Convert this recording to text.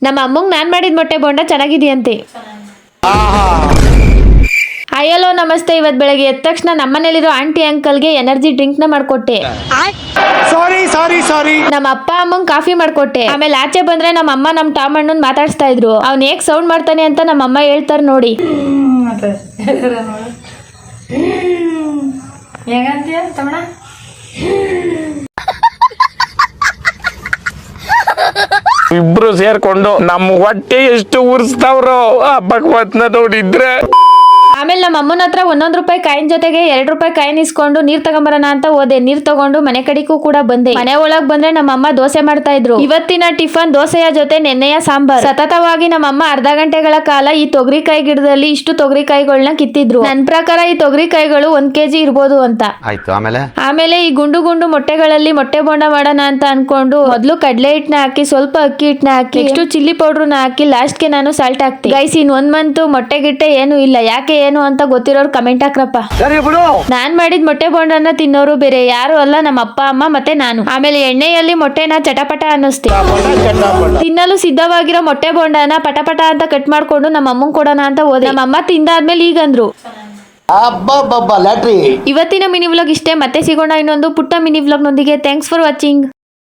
ನಮ್ಮ ಅಮ್ಮಂಗ್ ನಾನ್ ಮಾಡಿದ ಮೊಟ್ಟೆ ಬೋಂಡ ಚೆನ್ನಾಗಿದೆಯಂತೆ. ಅಯ್ಯಲೋ ನಮಸ್ತೆ. ಇವತ್ತು ಬೆಳಗ್ಗೆ ಎದ್ದ ತಕ್ಷಣ ನಮ್ಮನೇಲಿರೋ ಆಂಟಿ ಅಂಕಲ್ಗೆ ಎನರ್ಜಿ ಡ್ರಿಂಕ್ ನ ಮಾಡ್ಕೊಟ್ಟೆ. ನಮ್ಮ ಅಪ್ಪ ಅಮ್ಮಂಗ್ ಕಾಫಿ ಮಾಡ್ಕೊಟ್ಟೆ. ಆಮೇಲೆ ಆಚೆ ಬಂದ್ರೆ ನಮ್ಮ ಅಮ್ಮ ನಮ್ ಟಾಮ್ ಅಣ್ಣನ್ ಮಾತಾಡ್ಸ್ತಾ ಇದ್ರು. ಅವ್ನ್ ಹೇಗ್ ಸೌಂಡ್ ಮಾಡ್ತಾನೆ ಅಂತ ನಮ್ಮ ಅಮ್ಮ ಹೇಳ್ತಾರ ನೋಡಿ. ಇಬ್ರು ಸೇರ್ಕೊಂಡು ನಮ್ಮ ಹೊಟ್ಟೆ ಎಷ್ಟು ಉರ್ಸ್ತಾವ್ರೋ ಭಗವತ್ನ ನೋಡಿದ್ರೆ. ಆಮೇಲೆ ನಮ್ಮ ಅಮ್ಮನ ಹತ್ರ 1 ರೂಪಾಯಿ ಕಾಯಿನ್ ಜೊತೆಗೆ 2 ರೂಪಾಯಿ ಕಾಯಿನ್ ಇಸ್ಕೊಂಡು ನೀರ್ ತಗೊಂಬರೋಣ ಅಂತ ಹೋದೆ. ನೀರ್ ತಗೊಂಡು ಮನೆ ಕಡೆಗೂ ಕೂಡ ಬಂದೆ. ಮನೆ ಒಳಗ್ ಬಂದ್ರೆ ನಮ್ಮ ಅಮ್ಮ ದೋಸೆ ಮಾಡ್ತಾ ಇದ್ರು. ಇವತ್ತಿನ ಟಿಫನ್ ದೋಸೆಯ ಜೊತೆ ನೆನ್ನೆಯ ಸಾಂಬಾರ್. ಸತತವಾಗಿ ನಮ್ಮ ಅಮ್ಮ ಅರ್ಧ ಗಂಟೆಗಳ ಕಾಲ ಈ ತೊಗರಿಕಾಯಿ ಗಿಡದಲ್ಲಿ ಇಷ್ಟು ತೊಗರಿಕಾಯಿಗಳನ್ನ ಕಿತ್ತಿದ್ರು. ನನ್ ಪ್ರಕಾರ ಈ ತೊಗರಿಕಾಯಿಗಳು 1 kg ಇರ್ಬೋದು ಅಂತ. ಆಮೇಲೆ ಈ ಗುಂಡು ಗುಂಡು ಮೊಟ್ಟೆಗಳಲ್ಲಿ ಮೊಟ್ಟೆ ಬೋಂಡ ಮಾಡೋಣ ಅಂತ ಅನ್ಕೊಂಡು ಮೊದ್ಲು ಕಡಲೆ ಹಿಟ್ಟನ್ನ ಹಾಕಿ, ಸ್ವಲ್ಪ ಅಕ್ಕಿ ಹಿಟ್ಟನ್ನ ಹಾಕಿ, ನೆಕ್ಸ್ಟ್ ಚಿಲ್ಲಿ ಪೌಡರ್ನ ಹಾಕಿ, ಲಾಸ್ಟ್ ಗೆ ನಾನು ಸಾಲ್ಟ್ ಹಾಕ್ತಿ. ಗೈಸ್, ಇನ್ 1 ಮಂತ್ ಮೊಟ್ಟೆ ಗಿಟ್ಟೆ ಏನು ಇಲ್ಲ. ಯಾಕೆ ಏನು ಅಂತ ಗೊತ್ತಿರೋರು ಕಮೆಂಟ್ ಹಾಕ್ರಪ್ಪ. ನಾನ್ ಮಾಡಿದ ಮೊಟ್ಟೆ ಬೋಂಡನ್ನ ತಿನ್ನೋರು ಬೇರೆ ಯಾರು ಅಲ್ಲ, ನಮ್ಮ ಅಪ್ಪ ಅಮ್ಮ ಮತ್ತೆ ನಾನು. ಆಮೇಲೆ ಎಣ್ಣೆಯಲ್ಲಿ ಮೊಟ್ಟೆನ ಚಟಪಟ ಅನ್ನಿಸ್ತಿ. ತಿನ್ನಲು ಸಿದ್ಧವಾಗಿರೋ ಮೊಟ್ಟೆ ಬೋಂಡನ ಪಟಪಟ ಅಂತ ಕಟ್ ಮಾಡ್ಕೊಂಡು ನಮ್ಮ ಅಮ್ಮಂಗ್ ಕೊಡೋಣ ಅಂತ ಹೋದೆ. ನಮ್ಮ ಅಮ್ಮ ತಿಂದಾದ್ಮೇಲೆ ಈಗಂದ್ರು. ಇವತ್ತಿನ ಮಿನಿ ವ್ಲಾಗ್ ಇಷ್ಟೇ. ಮತ್ತೆ ಸಿಗೋಣ ಇನ್ನೊಂದು ಪುಟ್ಟ ಮಿನಿ ವ್ಲಾಗ್ ನೊಂದಿಗೆ. Thanks for watching.